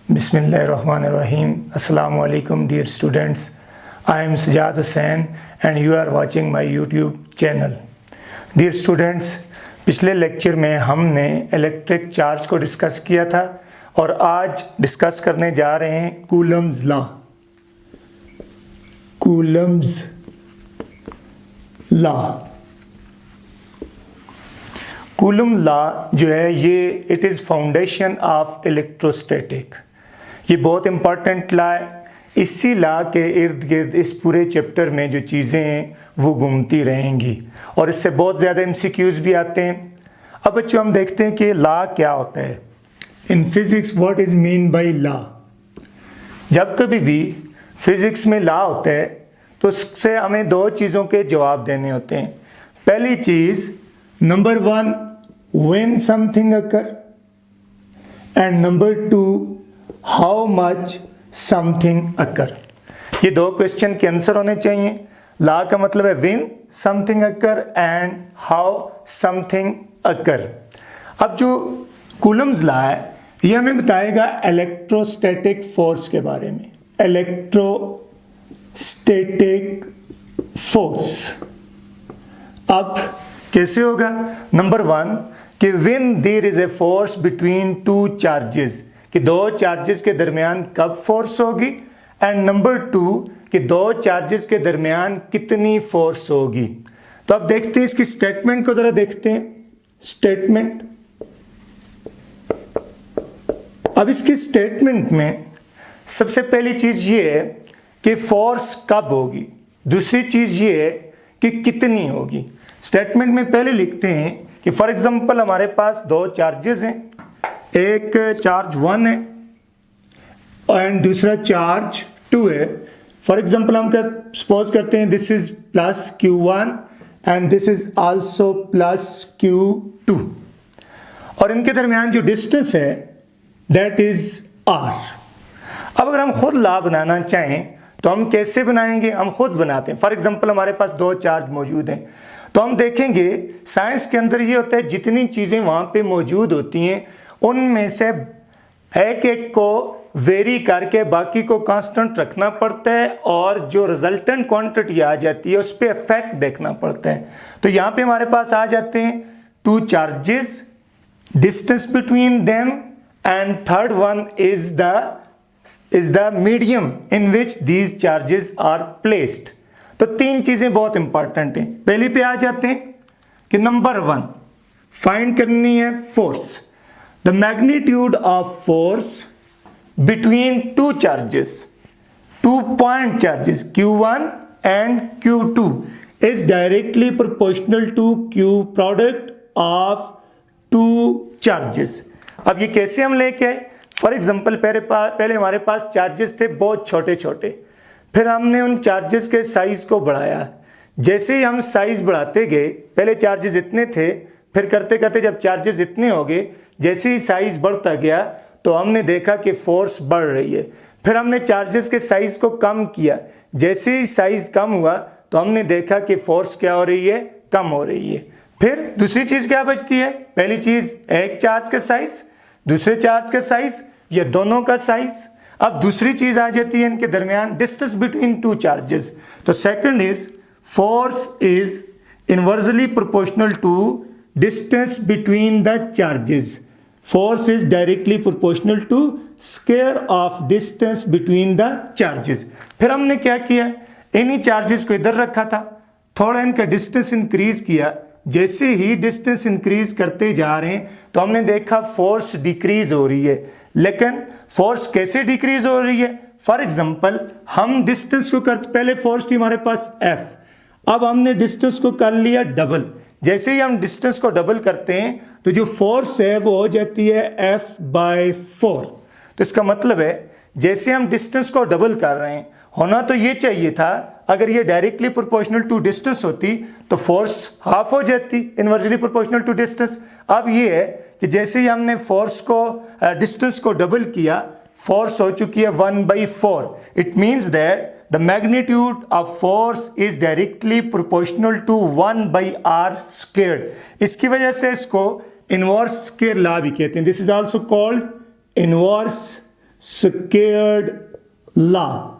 Bismillahirrahmanirrahim. Assalamu alaikum dear students. I am Sajad Hussain and you are watching my YouTube channel. Dear students, पिछले lecture में हमने electric charge को discuss किया था और आज डिस्कस करने जा रहे हैं Coulomb's law. Coulomb's law coulomb law जो है ये it is foundation of electrostatic. ये बहुत इम्पॉर्टेंट लॉ है। इसी लॉ के इर्द गिर्द इस पूरे चैप्टर में जो चीज़ें हैं वो घूमती रहेंगी और इससे बहुत ज़्यादा MCQs भी आते हैं। अब बच्चों हम देखते हैं कि लॉ क्या होता है। In physics what is mean by law. जब कभी भी फिज़िक्स में लॉ होता है तो उससे हमें दो चीज़ों के जवाब देने होते हैं। पहली चीज़ number 1 when something occur and number 2 how much something occur। ये दो क्वेश्चन के आंसर होने चाहिए। लॉ का मतलब है when something occur and how something occur। अब जो कूलम्स लॉ है ये हमें बताएगा इलेक्ट्रोस्टैटिक फोर्स के बारे में। इलेक्ट्रोस्टैटिक फोर्स अब कैसे होगा। नंबर 1 कि when there is a force between two charges, कि दो चार्जेस के दरमियान कब फोर्स होगी। एंड नंबर 2 कि दो चार्जेस के दरमियान कितनी फोर्स होगी। तो अब देखते हैं इसकी स्टेटमेंट को जरा देखते हैं। स्टेटमेंट, अब इसकी स्टेटमेंट में सबसे पहली चीज ये है कि फोर्स कब होगी, दूसरी चीज ये है कि कितनी होगी। स्टेटमेंट में पहले लिखते हैं कि फॉर एग्जांपल हमारे पास दो चार्जेस हैं, एक चार्ज 1 है एंड दूसरा चार्ज 2 है। फॉर एग्जांपल हम सपोज करते हैं this is plus Q1 and this is also plus Q2 और इनके दरमियान जो डिस्टेंस है दैट इज R। अब अगर हम खुद लॉ बनाना चाहें तो हम कैसे बनाएंगे, हम खुद बनाते हैं। फॉर एग्जांपल हमारे पास दो चार्ज मौजूद हैं तो हम देखेंगे साइंस के अंदर ये होता है जितनी चीज़ें वहाँ पे मौजूद होती हैं उनमें से एक एक को वेरी करके बाकी को कांस्टेंट रखना पड़ता है और जो रिजल्टेंट क्वांटिटी आ जाती है उस पर इफेक्ट देखना पड़ता है। तो यहाँ पे हमारे पास आ जाते हैं two charges, distance between them and third one is the medium in which these charges are placed. तो तीन चीजें बहुत इंपॉर्टेंट हैं। पहली पे आ जाते हैं कि नंबर 1 फाइंड करनी है force. The magnitude of force between two charges, 2 point charges Q1 and Q2 is directly proportional to Q product of two charges. अब ये कैसे हम लेके आए। फॉर एग्जाम्पल पहले हमारे पास चार्जेस थे बहुत छोटे छोटे, फिर हमने उन चार्जेस के साइज को बढ़ाया। जैसे ही हम साइज बढ़ाते गए, पहले चार्जेस इतने थे, फिर करते करते जब चार्जेस इतने हो गए, जैसे ही साइज बढ़ता गया तो हमने देखा कि फोर्स बढ़ रही है। फिर हमने चार्जेस के साइज को कम किया, जैसे ही साइज कम हुआ तो हमने देखा कि फोर्स क्या हो रही है, कम हो रही है। फिर दूसरी चीज क्या बचती है, पहली चीज एक चार्ज का साइज, दूसरे चार्ज का साइज, ये दोनों का साइज। अब दूसरी चीज आ जाती है इनके दरमियान डिस्टेंस बिटवीन टू चार्जेस। तो second is force is inversely proportional to distance between the charges. Force is directly proportional to square of distance between the charges. फिर हमने क्या किया, इन्हीं चार्जेस को इधर रखा था, थोड़ा इनका डिस्टेंस इंक्रीज किया। जैसे ही डिस्टेंस इंक्रीज करते जा रहे हैं तो हमने देखा फोर्स डिक्रीज हो रही है। लेकिन फोर्स कैसे डिक्रीज हो रही है। फॉर एग्जांपल हम डिस्टेंस को पहले फोर्स थी हमारे पास F, अब हमने डिस्टेंस को कर लिया डबल। जैसे ही हम डिस्टेंस को डबल करते हैं तो जो फोर्स है वो हो जाती है F/4। तो इसका मतलब है जैसे हम डिस्टेंस को डबल कर रहे हैं, होना तो ये चाहिए था अगर ये डायरेक्टली प्रोपोर्शनल टू डिस्टेंस होती तो फोर्स हाफ हो जाती, इनवर्सली प्रोपोर्शनल टू डिस्टेंस। अब ये है कि जैसे ही हमने फोर्स को डिस्टेंस को डबल किया, फोर्स हो चुकी है 1/4। It means that the magnitude of force is directly proportional to 1/r²। इसकी वजह से इसको इनवर्स स्क्वायर लॉ भी कहते हैं। This is also called inverse squared law.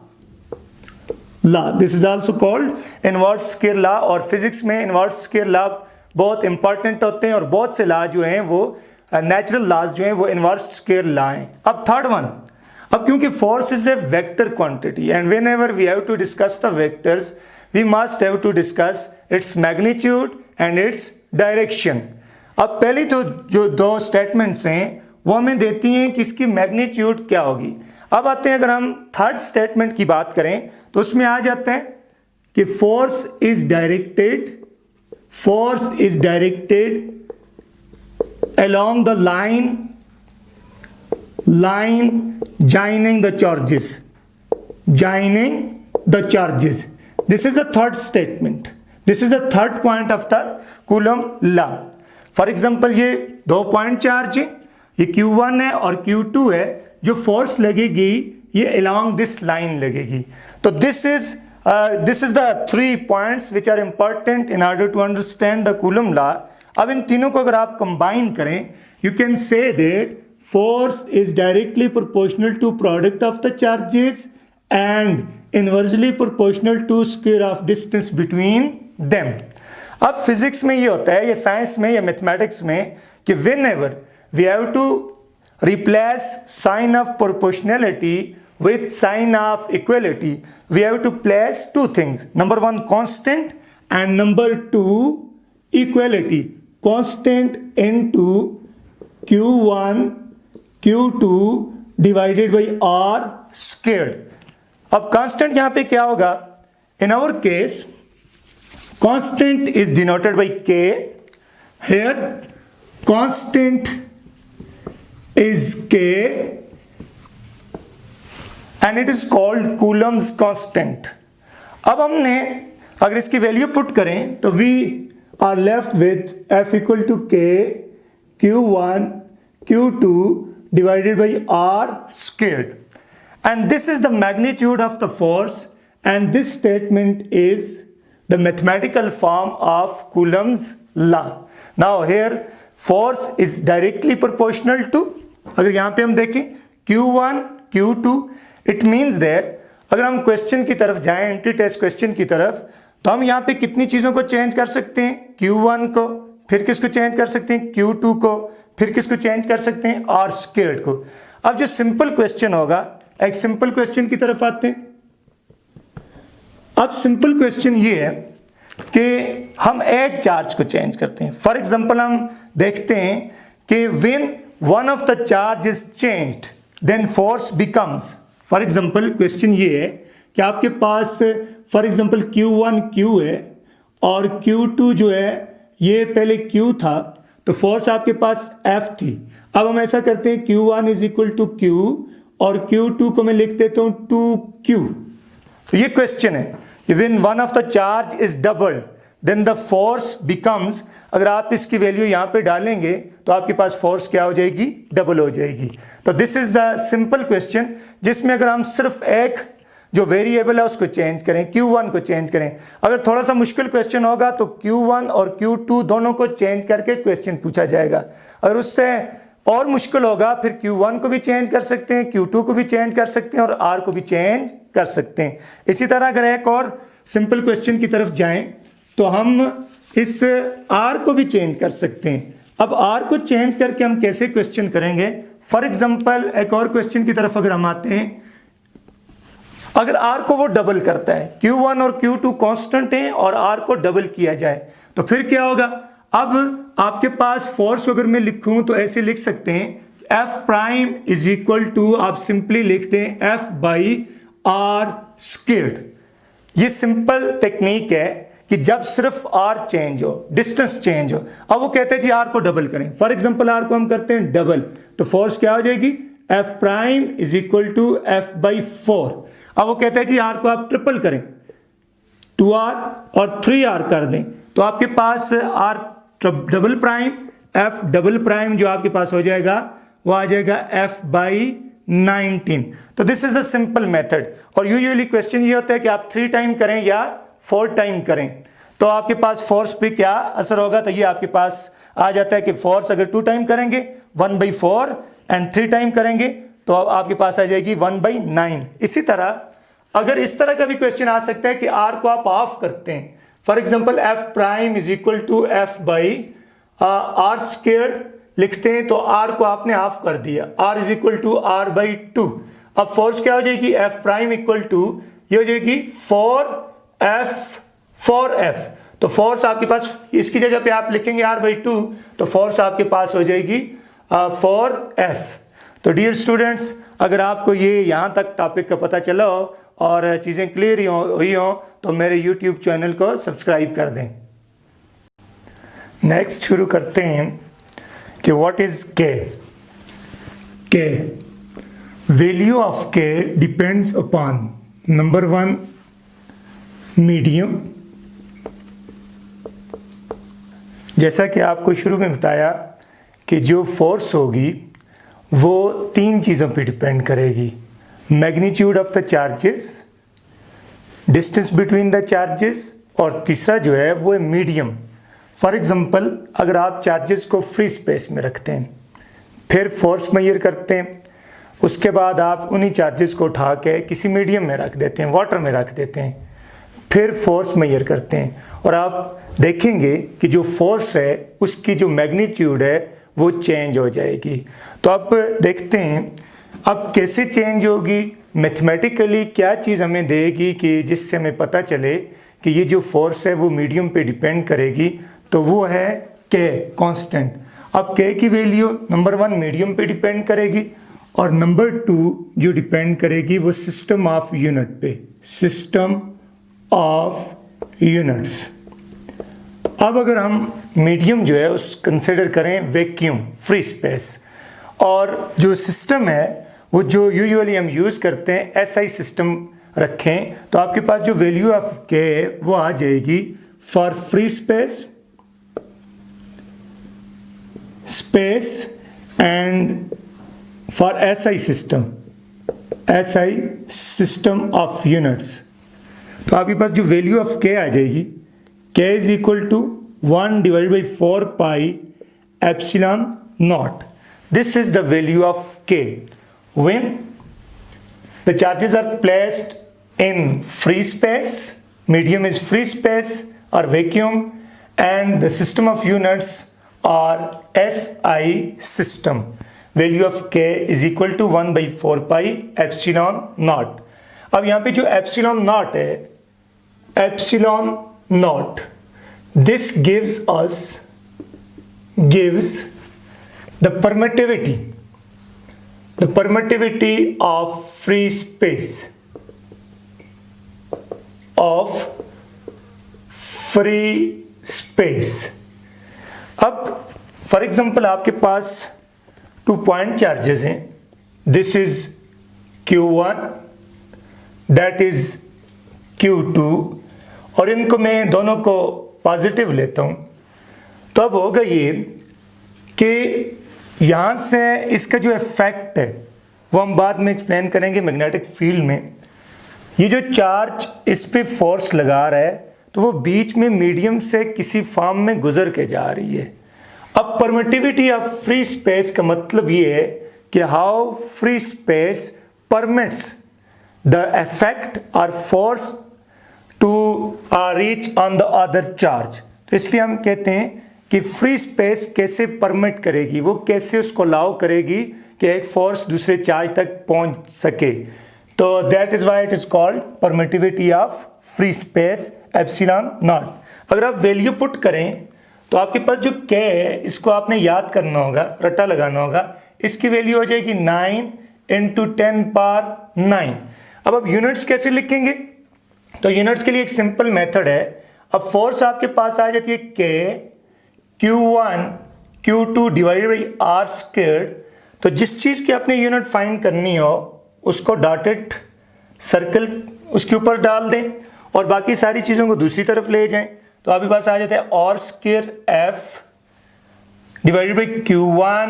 This is also called inverse square law. और फिजिक्स में इन्वर्स स्क्वायर लॉ बहुत इंपॉर्टेंट होते हैं और बहुत से लॉ जो हैं वो नेचुरल लॉज जो हैं वो इन्वर्स स्क्वायर लॉ हैं. अब थर्ड वन, अब क्योंकि force is a vector quantity and whenever we have to discuss the vectors we must have to discuss its magnitude and its direction. अब पहली तो जो दो स्टेटमेंट्स हैं वो हमें देती हैं कि इसकी मैग्नीट्यूड क्या होगी. अब आते हैं, अगर हम थर्ड स्टेटमेंट की बात करें तो उसमें आ जाते हैं कि force is directed along the line joining the charges. This is the third statement. This is the third point of the Coulomb law. For example, ये दो पॉइंट चार्ज है, ये Q1 है और Q2 है. जो फोर्स लगेगी ये along this line लगेगी. तो this is the 3 points which are important in order to understand the Coulomb law. अब इन तीनों को अगर आप कंबाइन करें, you can say that force is directly proportional to product of the charges and inversely proportional to square of distance between them. अब physics में ये होता है, ये साइंस में या मैथमेटिक्स में, कि whenever we have to replace sign of proportionality with sign of equality, we have to place two things. Number 1 constant and number 2 equality. Constant into Q1 Q2 divided by R squared. अब constant यहाँ पे क्या होगा? In our case constant is denoted by K. Here constant is K and it is called Coulomb's constant. अब हमने अगर इसकी value put करें तो we are left with F equal to K Q1 Q2 divided by R squared, and this is the magnitude of the force, and this statement is the mathematical form of Coulomb's law. Now here force is directly proportional to, अगर यहाँ पे हम देखें Q1 Q2, it means that अगर हम question की तरफ जाएं, एंट्री टेस्ट क्वेश्चन की तरफ, तो हम यहाँ पे कितनी चीज़ों को चेंज कर सकते हैं? Q1 को, फिर किसको चेंज कर सकते हैं? Q2 को, फिर किसको चेंज कर सकते हैं? R स्क्वायर्ड को. अब जो सिंपल क्वेश्चन होगा, एक सिंपल क्वेश्चन की तरफ आते हैं. अब सिंपल क्वेश्चन ये है कि हम एक चार्ज को चेंज करते हैं. फॉर एग्जाम्पल हम देखते हैं कि when one of the charge is changed then force becomes. For example question ये है कि आपके पास फॉर एग्जाम्पल Q1 Q है और Q2 जो है ये पहले Q था, तो फोर्स आपके पास F थी. अब हम ऐसा करते हैं Q1 is equal to Q और Q2 को मैं लिख देता हूँ 2Q. तो ये क्वेश्चन है कि when one of the charge is doubled then the force becomes. अगर आप इसकी वैल्यू यहाँ पे डालेंगे तो आपके पास फोर्स क्या हो जाएगी? डबल हो जाएगी. तो this is the simple question जिसमें अगर हम सिर्फ एक जो वेरिएबल है उसको चेंज करें, Q1 को चेंज करें. अगर थोड़ा सा मुश्किल क्वेश्चन होगा तो Q1 और Q2 दोनों को चेंज करके क्वेश्चन पूछा जाएगा. अगर उससे और मुश्किल होगा फिर Q1 को भी चेंज कर सकते हैं, Q2 को भी चेंज कर सकते हैं और R को भी चेंज कर सकते हैं. इसी तरह अगर एक और सिंपल क्वेश्चन की तरफ जाएं तो हम इस R को भी चेंज कर सकते हैं. अब R को चेंज करके हम कैसे क्वेश्चन करेंगे? फॉर एग्जाम्पल एक और क्वेश्चन की तरफ अगर हम आते हैं, अगर R को वो डबल करता है, Q1 और Q2 कांस्टेंट हैं और R को डबल किया जाए तो फिर क्या होगा? अब आपके पास फोर्स अगर मैं लिखूं तो ऐसे लिख सकते हैं F prime is equal to, आप सिंपली लिख दें F बाई R स्क्वायर्ड. ये सिंपल टेक्निक है कि जब सिर्फ R चेंज हो, डिस्टेंस चेंज हो. अब वो कहते हैं जी R को डबल करें. फॉर एग्जाम्पल R को हम करते हैं डबल, तो फोर्स क्या हो जाएगी? F prime is equal to F by 4. अब वो कहते हैं जी R को आप ट्रिपल करें, 2R और 3R कर दें, तो आपके पास R double prime F double prime जो आपके पास हो जाएगा वो आ जाएगा F बाई 19. तो this is the simple method. और यूजुअली क्वेश्चन ये होता है कि आप 3 टाइम करें या 4 टाइम करें तो आपके पास फोर्स पे क्या असर होगा. तो ये आपके पास आ जाता है कि फोर्स अगर 2 टाइम करेंगे 1/4 एंड 3 टाइम करेंगे तो अब आपके पास आ जाएगी 1/9। इसी तरह अगर इस तरह का भी क्वेश्चन आ सकता है कि r को आप ऑफ करते हैं, for example f prime is equal to f by r square लिखते हैं, तो r को आपने ऑफ कर दिया, r is equal to r/2। अब फोर्स क्या हो जाएगी, f प्राइम इक्वल टू ये हो जाएगी 4f। तो फोर्स आपके पास इसकी जगह पे आप लिखेंगे r/2, तो फोर्स आपके पास हो जाएगी 4f। तो डियर स्टूडेंट्स, अगर आपको ये यहाँ तक टॉपिक का पता चला हो और चीज़ें क्लियर हुई हो तो मेरे यूट्यूब चैनल को सब्सक्राइब कर दें। नेक्स्ट शुरू करते हैं कि व्हाट इज के। वैल्यू ऑफ के डिपेंड्स अपॉन नंबर 1 मीडियम, जैसा कि आपको शुरू में बताया कि जो फोर्स होगी वो 3 चीज़ों पे डिपेंड करेगी, magnitude of the charges, distance between the charges, और तीसरा जो है वो है मीडियम। फॉर एग्जांपल अगर आप चार्जेस को फ्री स्पेस में रखते हैं, फिर फोर्स मेजर करते हैं, उसके बाद आप उन्हीं चार्जेस को उठा के किसी मीडियम में रख देते हैं, वाटर में रख देते हैं, फिर फोर्स मेजर करते हैं, और आप देखेंगे कि जो फोर्स है उसकी जो मैग्नीट्यूड है वो चेंज हो जाएगी। तो अब देखते हैं अब कैसे चेंज होगी, मैथमेटिकली क्या चीज़ हमें देगी कि जिससे हमें पता चले कि ये जो फोर्स है वो मीडियम पे डिपेंड करेगी। तो वो है के कांस्टेंट। अब के की वैल्यू नंबर 1 मीडियम पे डिपेंड करेगी, और नंबर 2 जो डिपेंड करेगी वो सिस्टम ऑफ यूनिट पे, सिस्टम ऑफ यूनिट्स। अब अगर हम मीडियम जो है उस कंसिडर करें वैक्यूम, फ्री स्पेस, और जो सिस्टम है वो जो यूजुअली हम यूज़ करते हैं एसआई सिस्टम रखें, तो आपके पास जो वैल्यू ऑफ के है वो आ जाएगी for free space and for SI system of units. तो आपके पास जो वैल्यू ऑफ के आ जाएगी, K is equal to 1/4 pi epsilon nought. This is the value of K when the charges are placed in free space, medium is free space or vacuum, and the system of units are SI system. Value of K is equal to 1/4 pi epsilon naught. अब यहाँ पे जो epsilon naught है, epsilon naught, this gives the permittivity of free space, अब for example आपके पास 2 point charges हैं, this is Q1, that is Q2, और इनको मैं दोनों को पॉजिटिव लेता हूं। तो अब होगा ये कि यहाँ से इसका जो इफेक्ट है वो हम बाद में एक्सप्लेन करेंगे मैग्नेटिक फील्ड में। ये जो चार्ज इस पे फोर्स लगा रहा है तो वो बीच में मीडियम से किसी फॉर्म में गुजर के जा रही है। अब परमिटिविटी ऑफ फ्री स्पेस का मतलब ये है कि how free space permits the effect और force to reach on the other charge. तो इसलिए हम कहते हैं कि फ्री स्पेस कैसे परमिट करेगी, वो कैसे उसको अलाउ करेगी कि एक फोर्स दूसरे चार्ज तक पहुंच सके। तो that is why it is called permittivity of free space epsilon not. अगर आप वैल्यू पुट करें तो आपके पास जो के है इसको आपने याद करना होगा, रट्टा लगाना होगा। इसकी वैल्यू हो जाएगी 9 × 10⁻⁹। अब आप यूनिट्स कैसे लिखेंगे, तो यूनिट्स के लिए एक सिंपल मेथड है। अब फोर्स आपके पास आ जाती है के Q1 Q2 divided by r square. तो जिस चीज़ की आपने यूनिट फाइंड करनी हो उसको डॉटेड सर्कल उसके ऊपर डाल दें और बाकी सारी चीज़ों को दूसरी तरफ ले जाएं। तो आपके पास आ जाता है r square F divided by Q1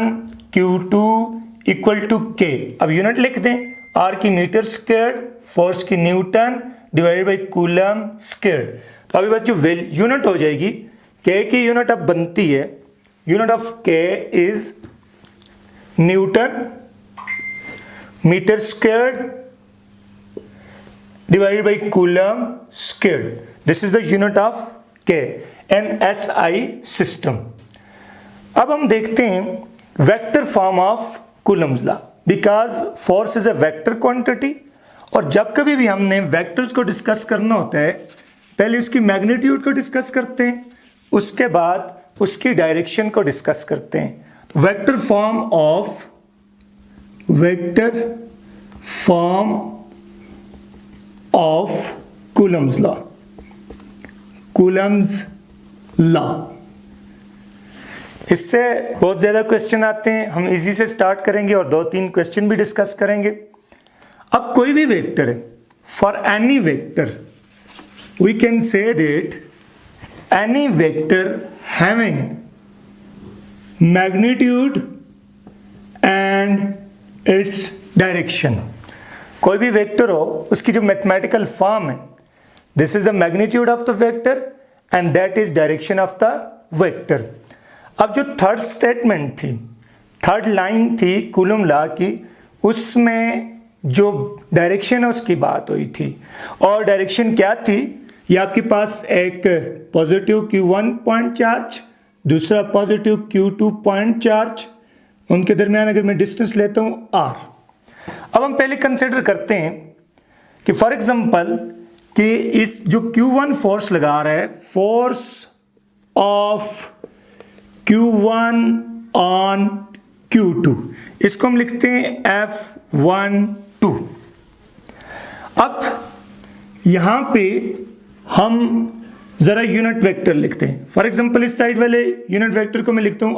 Q2 equal to K. अब यूनिट लिख दें, आर की मीटर स्क्वायर, फोर्स की newton divided by coulomb square. तो आपके पास जो यूनिट हो जाएगी, के की यूनिट अब बनती है, unit of K is newton metre squared divided by coulomb squared. This is the unit of K in SI system. अब हम देखते हैं vector form of Coulomb's law, because force is a vector quantity, और जब कभी भी हमने vectors को डिस्कस करना होता है पहले उसकी मैग्नीट्यूड को डिस्कस करते हैं, उसके बाद उसकी डायरेक्शन को डिस्कस करते हैं। Vector form of Coulomb's law. इससे बहुत ज़्यादा क्वेश्चन आते हैं, हम इजी से स्टार्ट करेंगे और 2-3 क्वेश्चन भी डिस्कस करेंगे। अब कोई भी वेक्टर है, for any vector we can say that any vector having magnitude and its direction. कोई भी वेक्टर हो उसकी जो मैथमेटिकल फॉर्म है, this is the magnitude of the vector and that is direction of the vector. अब जो third statement थी, third line थी कूलम लॉ की, उसमें जो डायरेक्शन है उसकी बात हुई थी, और डायरेक्शन क्या थी, ये आपके पास एक पॉजिटिव Q1 पॉइंट चार्ज, दूसरा पॉजिटिव Q2 पॉइंट चार्ज, उनके दरमियान अगर मैं डिस्टेंस लेता हूँ R। अब हम पहले कंसिडर करते हैं कि फॉर एग्जांपल कि इस जो Q1 फोर्स लगा रहा है, force of Q1 on Q2, इसको हम लिखते हैं F12। अब यहां पे हम जरा यूनिट वेक्टर लिखते हैं। फॉर एग्जांपल इस साइड वाले यूनिट वेक्टर को मैं लिखता हूं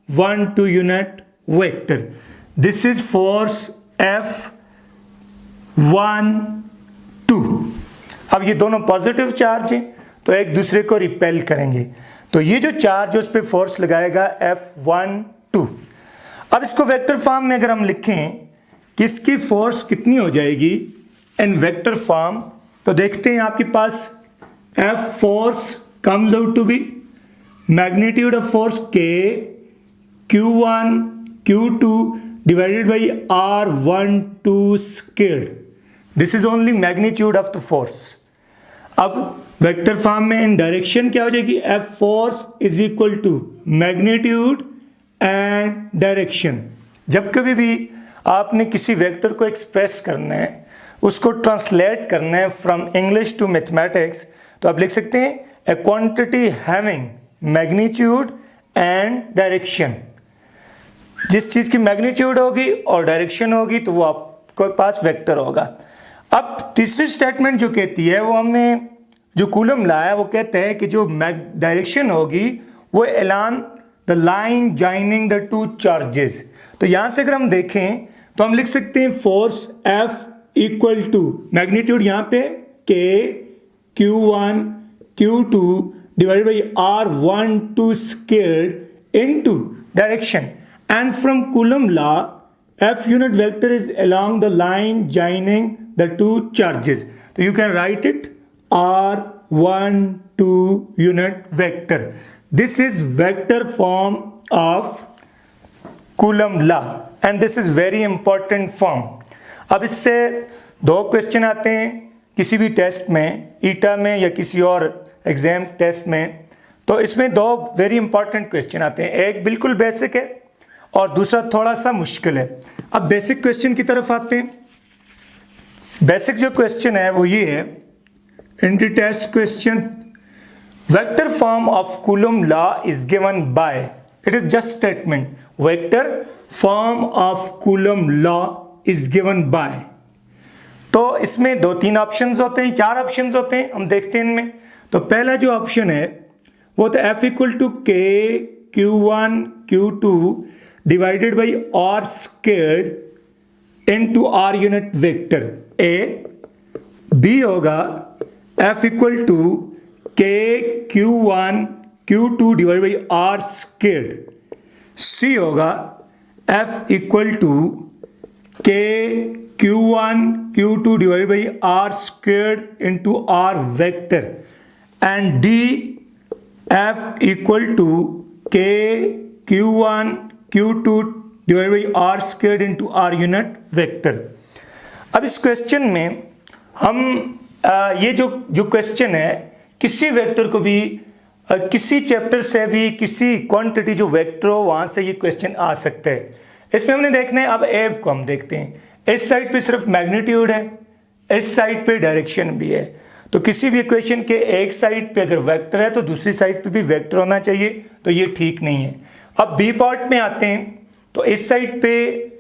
R12 unit vector. This is force F12। अब ये दोनों पॉजिटिव चार्ज हैं तो एक दूसरे को रिपेल करेंगे, तो ये जो चार्ज है उस पर फोर्स लगाएगा F12। अब इसको वेक्टर फॉर्म में अगर हम लिखें कि इसकी फोर्स कितनी हो जाएगी इन वेक्टर फॉर्म, तो देखते हैं आपके पास F force comes out to be magnitude of force K Q1 Q2 divided by R12 squared. This is only magnitude of the force. अब वेक्टर फॉर्म में इन डायरेक्शन क्या हो जाएगी, F force is equal to magnitude and direction. जब कभी भी आपने किसी वेक्टर को एक्सप्रेस करना है, उसको ट्रांसलेट करना है फ्रॉम इंग्लिश टू मैथमेटिक्स, तो आप लिख सकते हैं ए quantity having magnitude and direction. जिस चीज़ की मैग्नीट्यूड होगी और डायरेक्शन होगी तो वो आपके पास वेक्टर होगा। अब तीसरी स्टेटमेंट जो कहती है, वो हमने जो कूलम लाया, वो कहते हैं कि जो डायरेक्शन होगी वो along the line joining the two charges. तो यहाँ से अगर हम देखें तो हम लिख सकते हैं force F equal to magnitude यहाँ पे K Q1 Q2 divided by R12 squared into direction. And from Coulomb law, F unit vector is along the line joining the two charges. So you can write it R12 unit vector. This is vector form of Coulomb law and this is very important form. अब इससे 2 question आते हैं किसी भी test में, ईटा में या किसी और एग्जाम टेस्ट में, तो इसमें 2 वेरी इंपॉर्टेंट क्वेश्चन आते हैं। एक बिल्कुल बेसिक है और दूसरा थोड़ा सा मुश्किल है। अब बेसिक क्वेश्चन की तरफ आते हैं। बेसिक जो क्वेश्चन है वो ये है, एंटी test question, vector form of Coulomb law is given by, it is just statement, vector form of Coulomb law is given by. तो इसमें 2-3 ऑप्शंस होते हैं, 4 ऑप्शंस होते हैं, हम देखते हैं इनमें। तो पहला जो ऑप्शन है वो तो F equal to K Q1 Q2 divided by R squared into R unit vector A। B होगा F equal to K Q1 Q2 divided by R squared। C होगा F equal to K Q1 Q2 divided by R squared into R vector। And D F equal to K Q1 Q2 divide by r squared into r unit vector. अब इस question में हम ये जो question है, किसी vector को भी किसी चैप्टर से भी किसी क्वांटिटी जो वेक्टर हो वहां से ये क्वेश्चन आ सकता है। इसमें हमने देखना है, अब एब को हम देखते हैं। इस साइड पे सिर्फ मैग्नीट्यूड है, इस साइड पे डायरेक्शन भी है। तो किसी भी इक्वेशन के एक साइड पे अगर वेक्टर है तो दूसरी साइड पे भी वेक्टर होना चाहिए, तो ये ठीक नहीं है। अब बी पार्ट में आते हैं, तो इस साइड पे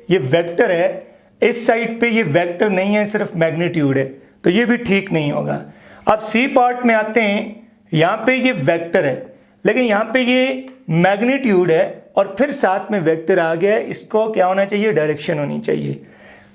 ये वेक्टर है, इस साइड पे ये वेक्टर नहीं है, सिर्फ मैग्नीट्यूड है, तो ये भी ठीक नहीं होगा। अब सी पार्ट में आते हैं, यहाँ पे ये वेक्टर है लेकिन यहाँ पे ये मैग्नीट्यूड है और फिर साथ में वेक्टर आ गया है, इसको क्या होना चाहिए, डायरेक्शन होनी चाहिए।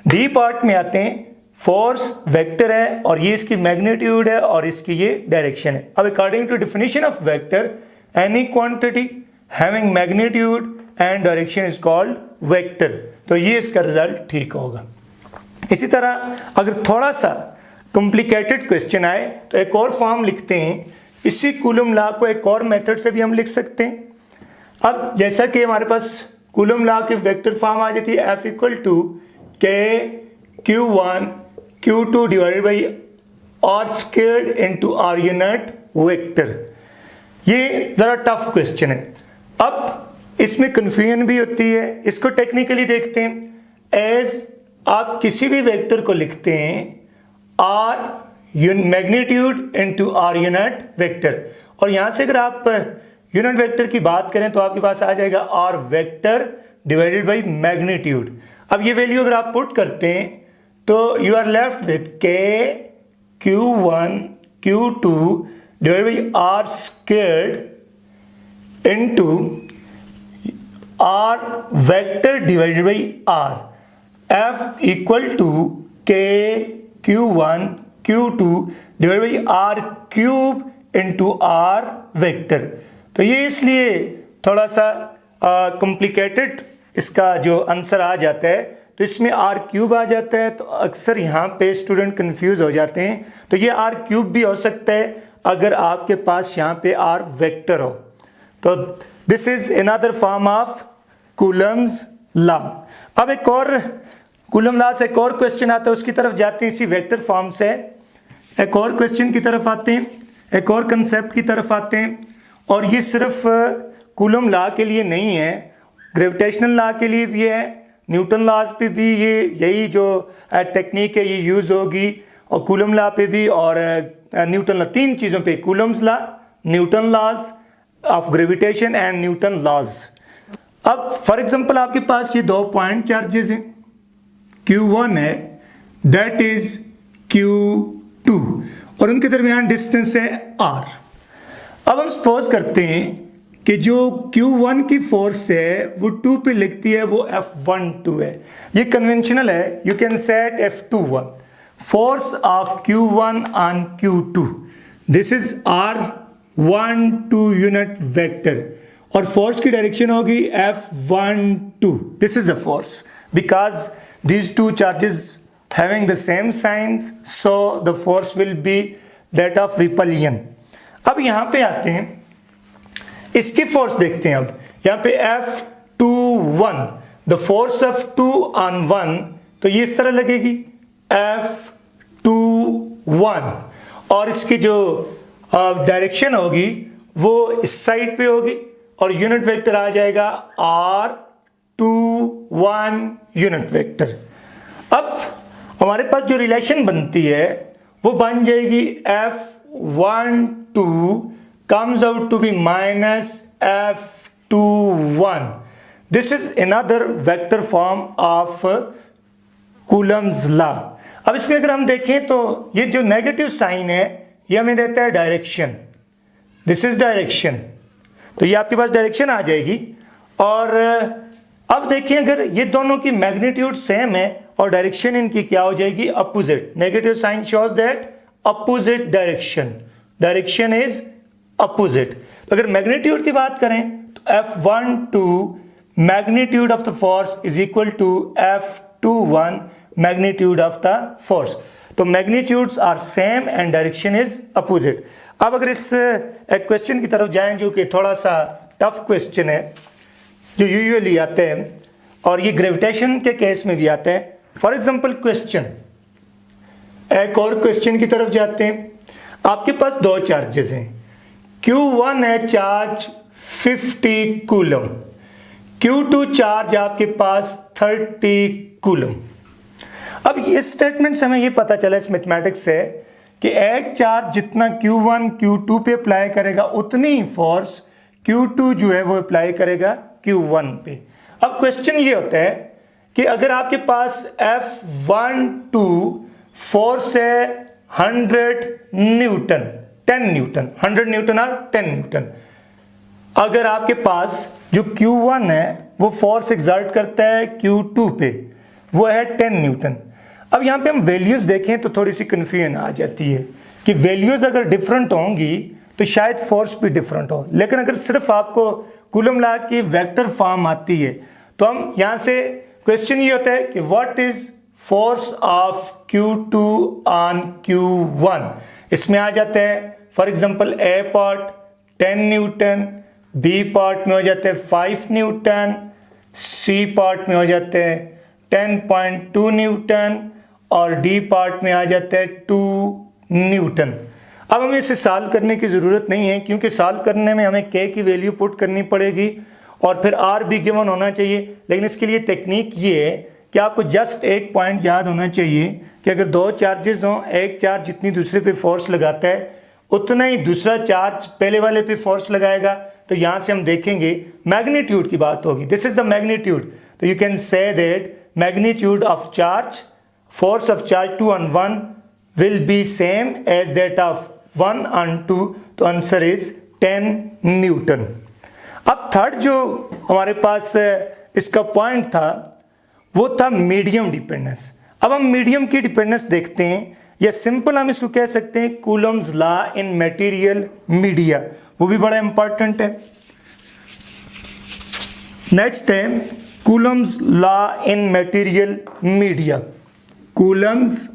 डी पार्ट में आते हैं, फोर्स वेक्टर है और ये इसकी मैग्नीट्यूड है और इसकी ये डायरेक्शन है। अब according to definition of vector, any quantity having magnitude and direction is called vector, तो ये इसका रिजल्ट ठीक होगा। इसी तरह अगर थोड़ा सा कॉम्प्लिकेटेड क्वेश्चन आए तो एक और फॉर्म लिखते हैं, इसी कूलम लॉ को एक और मेथड से भी हम लिख सकते हैं। अब जैसा कि हमारे पास कूलम लॉ की वेक्टर फॉर्म आ जाती है, F equal to K Q1 Q2 divided by r squared into r unit vector. ये जरा टफ क्वेश्चन है। अब इसमें कंफ्यूजन भी होती है, इसको टेक्निकली देखते हैं। एज आप किसी भी वेक्टर को लिखते हैं r magnitude into r unit vector, और यहां से अगर आप यूनिट वेक्टर की बात करें तो आपके पास आ जाएगा r vector divided by magnitude. अब ये वैल्यू अगर आप पुट करते हैं तो you are left with K Q1 Q2 divided by r squared into r vector divided by r. F equal to K Q1 Q2 divide by r cube into r vector. तो ये इसलिए थोड़ा सा complicated इसका जो answer आ जाता है, तो इसमें आर क्यूब आ जाता है, तो अक्सर यहाँ पे स्टूडेंट कंफ्यूज हो जाते हैं। तो ये आर क्यूब भी हो सकता है अगर आपके पास यहाँ पे आर वेक्टर हो। तो this is another form of Coulomb's law. अब एक और कूलम लॉ से एक और क्वेश्चन आता है, उसकी तरफ जाते हैं। इसी वेक्टर फॉर्म से एक और क्वेश्चन की तरफ आते हैं, एक और कंसेप्ट की तरफ आते हैं, और ये सिर्फ कूलम लॉ के लिए नहीं है, ग्रेविटेशनल लॉ के लिए भी है, न्यूटन लॉज पे भी ये यही जो टेक्निक है ये यूज़ होगी, और कूलम लॉ पे भी और न्यूटन लॉ, तीन चीज़ों पे, Coulomb's law, Newton laws of gravitation and Newton laws. अब फॉर एग्जांपल आपके पास ये दो पॉइंट चार्जेस हैं, Q1 है दैट इज Q2 और उनके दरमियान डिस्टेंस है R। अब हम सपोज करते हैं कि जो Q1 की फोर्स है वो 2 पे लिखती है, वो F12 है। ये कन्वेंशनल है, you can set F21 force of Q1 on Q2, this is R12 unit vector, और फोर्स की डायरेक्शन होगी F12, this is the force because these two charges having the same signs, so the force will be that of repulsion। अब यहां पे आते हैं, इसकी force देखते हैं। अब यहां पे F21, the force of 2 on 1, तो ये इस तरह लगेगी F21, और इसकी जो डायरेक्शन होगी वो इस साइड पे होगी, और यूनिट वेक्टर आ जाएगा R21 यूनिट वेक्टर। अब हमारे पास जो रिलेशन बनती है वो बन जाएगी F12 comes out to be minus F21, this is another vector form of Coulomb's law। अब इसमें अगर हम देखें तो ये जो नेगेटिव साइन है ये हमें देता है डायरेक्शन, दिस इज डायरेक्शन, तो ये आपके पास डायरेक्शन आ जाएगी। और अब देखिए अगर ये दोनों की मैग्नीट्यूड सेम है और डायरेक्शन इनकी क्या हो जाएगी, opposite, negative sign shows that opposite direction, direction is opposite. तो अगर मैग्नीट्यूड की बात करें तो F12 magnitude of the force is equal to F21 magnitude of the force, तो magnitudes are same and direction is opposite. अब अगर इस एक क्वेश्चन की तरफ जाएं जो कि थोड़ा सा टफ क्वेश्चन है, जो यूजुअली आते हैं, और ये ग्रेविटेशन के केस में भी आता है। फॉर एग्जांपल क्वेश्चन, एक और क्वेश्चन की तरफ जाते हैं। आपके पास दो चार्जेस हैं, Q1 है चार्ज 50 कूलम, Q2 चार्ज आपके पास 30 कूलम। अब इस स्टेटमेंट से हमें ये पता चला इस मैथमेटिक्स से कि एक चार्ज जितना Q1 Q2 पे अप्लाई करेगा उतनी ही फोर्स Q2 जो है वो अप्लाई करेगा Q1 पे। अब क्वेश्चन ये होता है कि अगर आपके पास F12 फोर्स है 100 न्यूटन, 10 न्यूटन, 100 न्यूटन और 10 न्यूटन, अगर आपके पास जो Q1 है वो फोर्स एक्सर्ट करता है Q2 पे, वो है 10 न्यूटन। अब यहाँ पे हम वैल्यूज देखें तो थोड़ी सी कन्फ्यूजन आ जाती है कि वैल्यूज अगर डिफरेंट होंगी तो शायद फोर्स भी डिफरेंट हो, लेकिन अगर सिर्फ आपको कूलम लॉ की वेक्टर फॉर्म आती है तो हम यहाँ से क्वेश्चन ये होता है कि what is force of Q2 on Q1। इसमें आ जाता है for example A part 10 newton, B part में हो जाते हैं 5 न्यूटन, सी पार्ट में हो जाते हैं 10.2 न्यूटन और डी पार्ट में आ जाते हैं 2 न्यूटन। अब हमें इसे सॉल्व करने की ज़रूरत नहीं है क्योंकि सॉल्व करने में हमें के की वैल्यू पुट करनी पड़ेगी और फिर आर भी गिवन होना चाहिए। लेकिन इसके लिए टेक्निक ये है कि आपको जस्ट एक पॉइंट याद होना चाहिए कि अगर दो चार्जेस हों, एक चार्ज जितनी दूसरे पे फोर्स लगाता है उतना ही दूसरा चार्ज पहले वाले पे फोर्स लगाएगा। तो यहाँ से हम देखेंगे मैग्नीट्यूड की बात होगी, दिस इज द मैग्नीट्यूड। तो you can say that magnitude of charge, force of charge 2 on 1 will be same as that of 1 on 2, तो आंसर इज 10 न्यूटन। अब थर्ड जो हमारे पास इसका पॉइंट था वो था मीडियम डिपेंडेंस। अब हम मीडियम की डिपेंडेंस देखते हैं, या सिंपल हम इसको कह सकते हैं Coulomb's law in material media, वो भी बड़ा इंपॉर्टेंट है। नेक्स्ट है Coulomb's law in material media, Coulomb's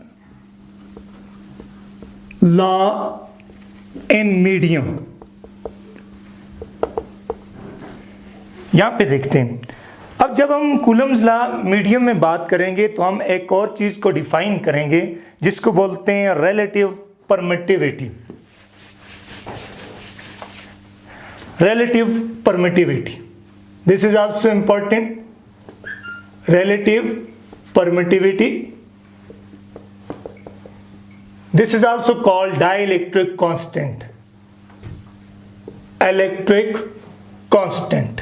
law in medium. यहां पे देखते हैं, अब जब हम कूलम्स लॉ मीडियम में बात करेंगे तो हम एक और चीज को डिफाइन करेंगे जिसको बोलते हैं relative permittivity. Relative permittivity, this is also important. Relative permittivity, this is also called dielectric constant, electric constant।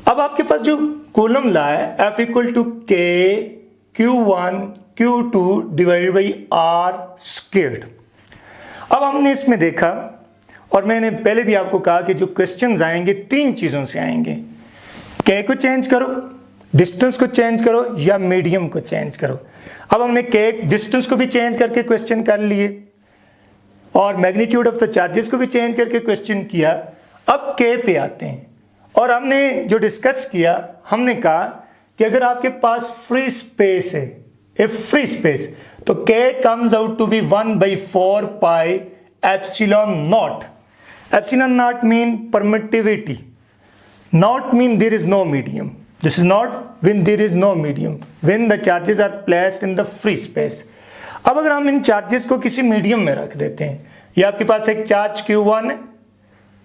अब आपके पास जो कूलम लॉ है F equal to K Q1 Q2 divided by R squared. अब हमने इसमें देखा और मैंने पहले भी आपको कहा कि जो क्वेश्चंस आएंगे तीन चीजों से आएंगे, K को चेंज करो, डिस्टेंस को चेंज करो या मीडियम को चेंज करो। अब हमने के डिस्टेंस को भी चेंज करके क्वेश्चन कर लिए और मैग्नीट्यूड ऑफ द चार्जेस को भी चेंज करके क्वेश्चन किया। अब के पे आते हैं और हमने जो डिस्कस किया, हमने कहा कि अगर आपके पास फ्री स्पेस है, ए फ्री स्पेस, तो K comes out to be 1/4 pi epsilon naught. Epsilon naught mean permittivity, naught mean there is no medium. This is not when there is no medium, when the charges are placed in the free space। अब अगर हम इन charges को किसी medium में रख देते हैं, ये आपके पास एक चार्ज Q1 है,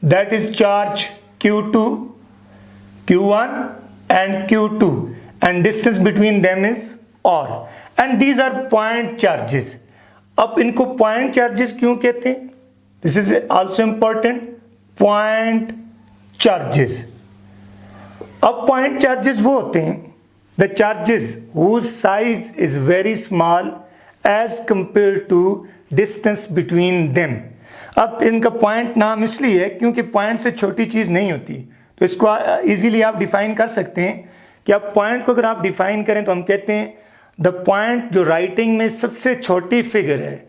that is charge Q2, Q1 and Q2 and distance between them is R and these are point charges। अब इनको point charges क्यों कहते हैं? This is also important, point charges। अब पॉइंट चार्जेस वो होते हैं the charges whose size is very small as compare to distance between them. अब इनका पॉइंट नाम इसलिए है क्योंकि पॉइंट से छोटी चीज़ नहीं होती, तो इसको इजीली आप डिफाइन कर सकते हैं कि अब पॉइंट को अगर आप डिफाइन करें तो हम कहते हैं द पॉइंट जो राइटिंग में सबसे छोटी फिगर है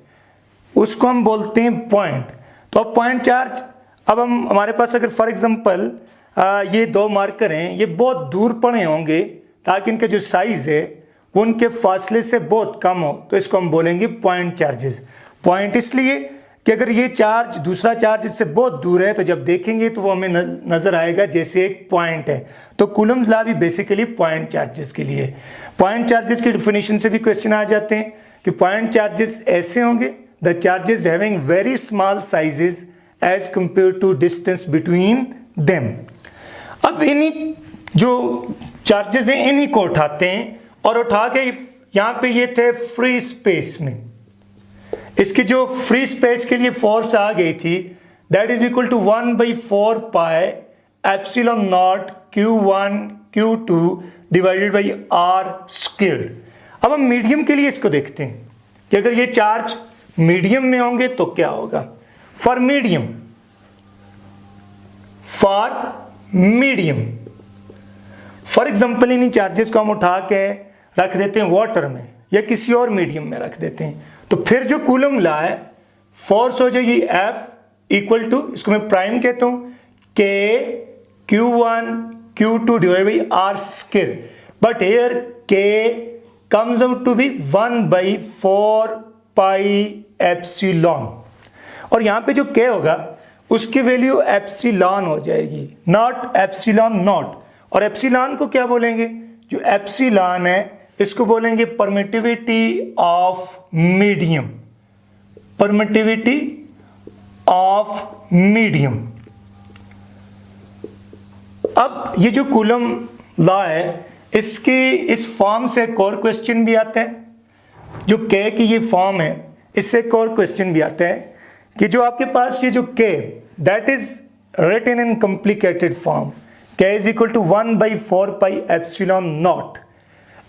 उसको हम बोलते हैं पॉइंट। तो अब पॉइंट चार्ज, अब हम हमारे पास अगर फॉर एग्जांपल ये दो मार्कर हैं, ये बहुत दूर पड़े होंगे ताकि इनका जो साइज है वो उनके फासले से बहुत कम हो, तो इसको हम बोलेंगे पॉइंट चार्जेस। पॉइंट इसलिए कि अगर ये चार्ज दूसरा चार्ज इससे बहुत दूर है तो जब देखेंगे तो वो हमें नजर आएगा जैसे एक पॉइंट है। तो कूलम्स लॉ भी बेसिकली पॉइंट चार्जेस के लिए। पॉइंट चार्जेस की डेफिनेशन से भी क्वेश्चन आ जाते हैं कि पॉइंट चार्जेस ऐसे होंगे, the charges having very small sizes as compare to distance between them. अब इन्हीं जो चार्जेस हैं इन्हीं को उठाते हैं और उठा के यहाँ पे ये थे फ्री स्पेस में, इसकी जो फ्री स्पेस के लिए फोर्स आ गई थी that is equal to 1/4 pi epsilon naught Q1 Q2 divided by R squared. अब हम मीडियम के लिए इसको देखते हैं कि अगर ये चार्ज मीडियम में होंगे तो क्या होगा। फॉर मीडियम फॉर एग्जाम्पल इन्हीं चार्जेस को हम उठा के रख देते हैं वाटर में या किसी और मीडियम में रख देते हैं, तो फिर जो कूलम लॉ है फोर्स हो जाएगी F इक्वल टू, इसको मैं प्राइम कहता हूं, K Q1 Q2 divide by R square, but here K comes out to be 1/4 pi epsilon, और यहां पे जो K होगा उसकी वैल्यू एप्सिलॉन हो जाएगी, नॉट एप्सिलॉन नॉट। और एप्सिलॉन को क्या बोलेंगे, जो एप्सिलॉन है इसको बोलेंगे permittivity of medium, permittivity of medium. अब ये जो कूलम लॉ है इसकी इस फॉर्म से एक और क्वेश्चन भी आता है, जो K की ये फॉर्म है इससे एक और क्वेश्चन भी आता है कि जो आपके पास ये जो K that is written in complicated form, K is equal to 1/4 pi epsilon naught.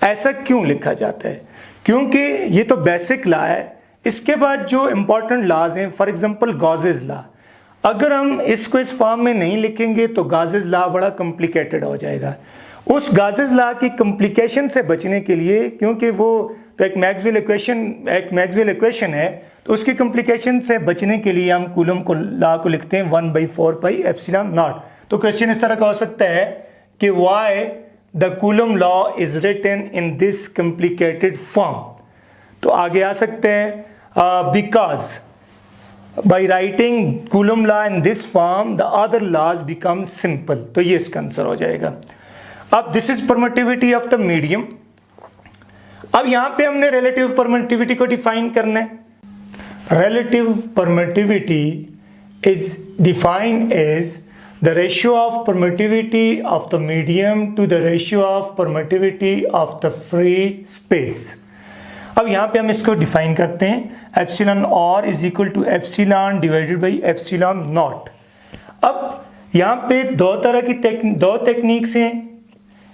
ऐसा क्यों लिखा जाता है, क्योंकि ये तो बेसिक लॉ है, इसके बाद जो इंपॉर्टेंट लॉज हैं फॉर एग्जांपल गॉसेस लॉ, अगर हम इसको इस फॉर्म में नहीं लिखेंगे तो गॉसेस लॉ बड़ा कॉम्प्लिकेटेड हो जाएगा। उस गॉसेस लॉ की कॉम्प्लिकेशन से बचने के लिए, क्योंकि वो तो एक मैक्सवेल इक्वेशन है, तो उसकी कॉम्प्लिकेशन से बचने के लिए हम कूलम को लॉ को लिखते हैं 1/4 पाई एप्सिलॉन नॉट। तो क्वेश्चन इस तरह का हो सकता है कि why the Coulomb law is written in this complicated form. तो आगे आ सकते हैं because by writing Coulomb law in this form the other laws become simple. तो ये इसका आंसर हो जाएगा। अब this is permittivity of the medium. अब यहां पे हमने रिलेटिव परमिटिविटी को डिफाइन करना है। Relative permittivity is defined as the ratio of permittivity of the medium to the ratio of permittivity of the free space। अब यहाँ पे हम इसको डिफाइन करते हैं, epsilon r is equal to epsilon divided by epsilon naught. अब यहाँ पे दो तरह की दो टेक्निक्स हैं,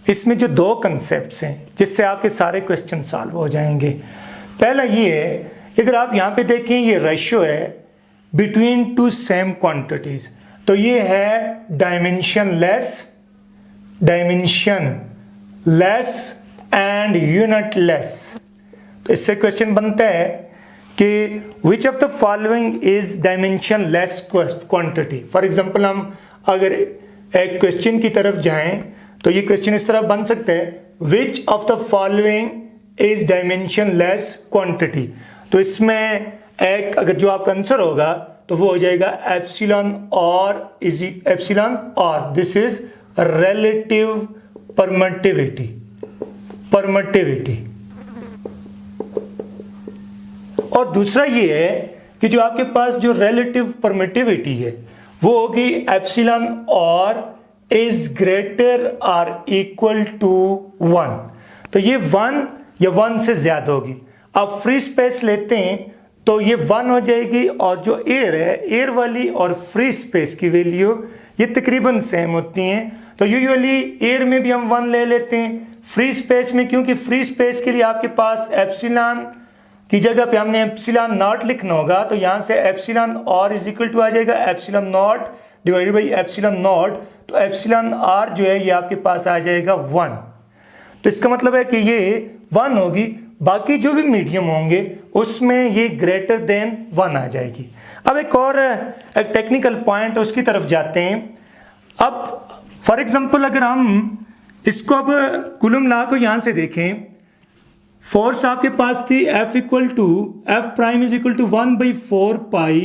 इसमें जो दो कंसेप्ट्स हैं जिससे आपके सारे क्वेश्चन सॉल्व हो जाएंगे। पहला ये है, अगर आप यहाँ पे देखें ये रेशियो है बिटवीन टू सेम क्वांटिटीज, तो ये है dimension less and unit less. तो इससे क्वेश्चन बनता है कि which of the following is dimension less quantity. For example हम अगर एक क्वेश्चन की तरफ जाएं तो ये क्वेश्चन इस तरह बन सकता है, which of the following is dimension less quantity. तो इसमें एक अगर जो आपका आंसर होगा तो वो हो जाएगा एप्सिलॉन और इज एप्सिलॉन और। This is relative permittivity. और दूसरा ये है कि जो आपके पास जो रिलेटिव परमिटिविटी है वो होगी एप्सिलॉन और इज ग्रेटर और इक्वल टू 1। तो ये 1 या 1 से ज्यादा होगी। अब फ्री स्पेस लेते हैं तो ये 1 हो जाएगी, और जो एयर है एयर वाली और फ्री स्पेस की वैल्यू ये तकरीबन सेम होती हैं। तो यूजुअली एयर में भी हम 1 ले लेते हैं, फ्री स्पेस में क्योंकि फ्री स्पेस के लिए आपके पास एप्सिलॉन की जगह पे हमने एप्सिलॉन नॉट लिखना होगा, तो यहाँ से epsilon r is equal to आ जाएगा epsilon not divided by epsilon naught. तो एप्सिलॉन आर जो है ये आपके पास आ जाएगा 1। तो इसका मतलब है कि ये 1 होगी, बाकी जो भी मीडियम होंगे उसमें ये ग्रेटर देन 1 आ जाएगी। अब एक और एक टेक्निकल पॉइंट उसकी तरफ जाते हैं। अब फॉर एग्जांपल अगर हम इसको अब कूलम लॉ को यहाँ से देखें, फोर्स आपके पास थी F prime is equal to 1/4 pi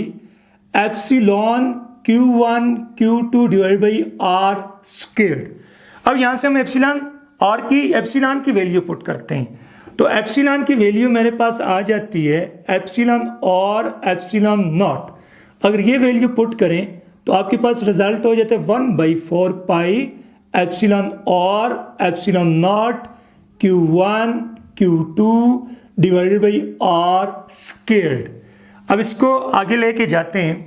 epsilon Q1 Q2 divide by R squared. अब यहाँ से हम एप्सिलॉन की वैल्यू पुट करते हैं, तो एप्सिलॉन की वैल्यू मेरे पास आ जाती है एप्सिलॉन और एप्सिलॉन नॉट। अगर ये वैल्यू पुट करें तो आपके पास रिजल्ट हो जाता है 1/4 पाई एप्सिलॉन और epsilon naught Q1 Q2 divided by R squared. अब इसको आगे लेके जाते हैं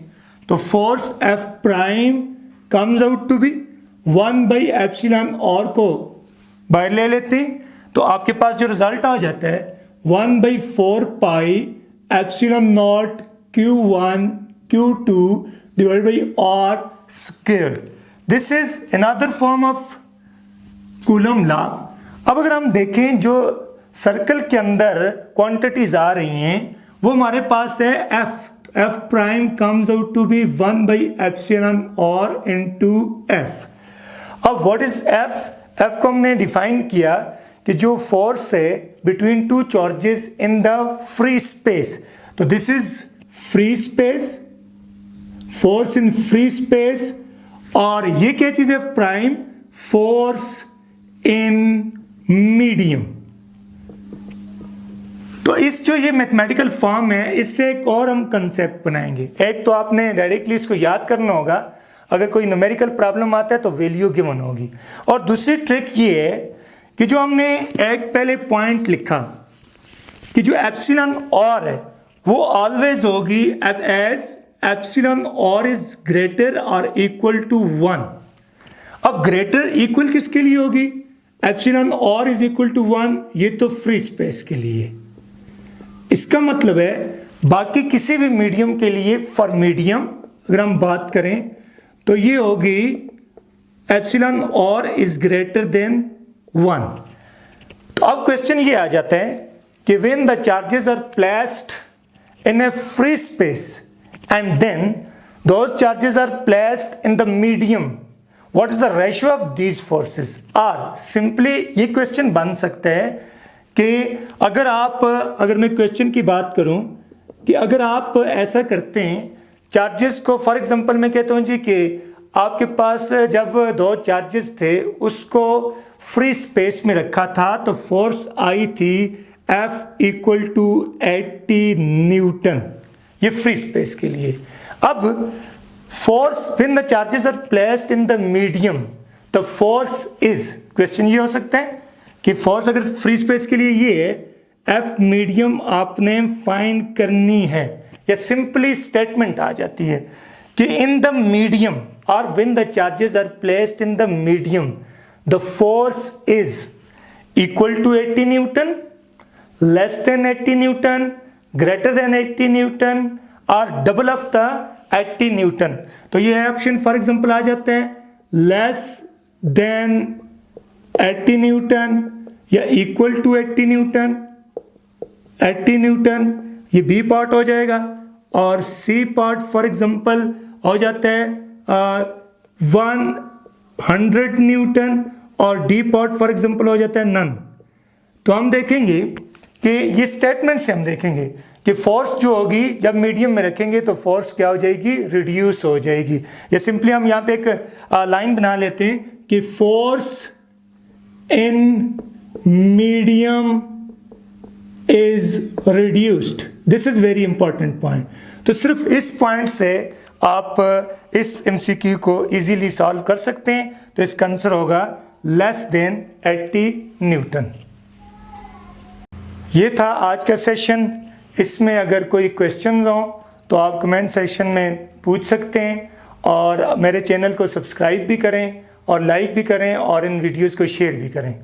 तो force F prime comes out to be 1/एप्सिलॉन और को बाहर ले लेते हैं, तो आपके पास जो रिजल्ट आ जाता है 1/4 pi epsilon naught Q1 Q2 divided by R squared. This is another form of Coulomb law. अब अगर हम देखें जो सर्कल के अंदर क्वांटिटीज आ रही हैं वो हमारे पास है F prime comes out to be 1/एप्सिलॉन और इनटू F। अब व्हाट इज F को हमने डिफाइन किया कि जो फोर्स है between two charges in the free space, तो this is free space, force in free space, और ये क्या चीज है प्राइम, फोर्स इन मीडियम। तो इस जो ये मैथमेटिकल फॉर्म है इससे एक और हम कंसेप्ट बनाएंगे। एक तो आपने डायरेक्टली इसको याद करना होगा, अगर कोई न्यूमेरिकल प्रॉब्लम आता है तो वैल्यू गिवन होगी, और दूसरी ट्रिक ये है कि जो हमने एक पहले पॉइंट लिखा कि जो एप्सिलॉन और है वो ऑलवेज होगी as epsilon r is greater और इक्वल टू 1। अब ग्रेटर इक्वल किसके लिए होगी, epsilon r is equal to 1, ये तो फ्री स्पेस के लिए। इसका मतलब है बाकी किसी भी मीडियम के लिए, फॉर मीडियम अगर हम बात करें तो ये होगी epsilon r is greater than 1। तो अब क्वेश्चन ये आ जाता है कि when the charges are placed in a free space and then those charges are placed in the medium, what is the ratio of these forces are. Simply ये question बन सकता है कि अगर मैं क्वेश्चन की बात करूं कि अगर आप ऐसा करते हैं चार्जेस को, फॉर एग्जांपल मैं कहता हूं जी कि आपके पास जब दो चार्जेस थे उसको फ्री स्पेस में रखा था तो फोर्स आई थी F इक्वल टू 80 न्यूटन, ये फ्री स्पेस के लिए। अब force when the charges are placed in the medium, the force is, question ये हो सकता है कि फोर्स अगर फ्री स्पेस के लिए ये है F मीडियम आपने फाइंड करनी है, या सिंपली स्टेटमेंट आ जाती है कि इन द मीडियम और when the charges are placed in the medium the force is equal to 80 newton, less than 80 newton, greater than 80 newton और डबल ऑफ द 80 न्यूटन। तो ये ऑप्शन फॉर एग्जांपल आ जाते हैं लेस देन 80 न्यूटन या equal to 80 newton, 80 newton ये B part हो जाएगा, और सी पार्ट फॉर एग्जांपल हो जाता है 100 न्यूटन, और डी पार्ट फॉर एग्जांपल हो जाता है नन। तो हम देखेंगे कि ये स्टेटमेंट से हम देखेंगे कि फोर्स जो होगी जब मीडियम में रखेंगे तो फोर्स क्या हो जाएगी, रिड्यूस हो जाएगी। या सिंपली हम यहाँ पे एक लाइन बना लेते हैं कि force in medium is reduced. This is very important point. तो सिर्फ इस पॉइंट से आप इस एमसीक्यू को इजीली सॉल्व कर सकते हैं। तो इसका आंसर होगा लेस देन 80 न्यूटन। ये था आज का सेशन। इसमें अगर कोई क्वेश्चंस हो तो आप कमेंट सेक्शन में पूछ सकते हैं, और मेरे चैनल को सब्सक्राइब भी करें और लाइक भी करें और इन वीडियोस को शेयर भी करें।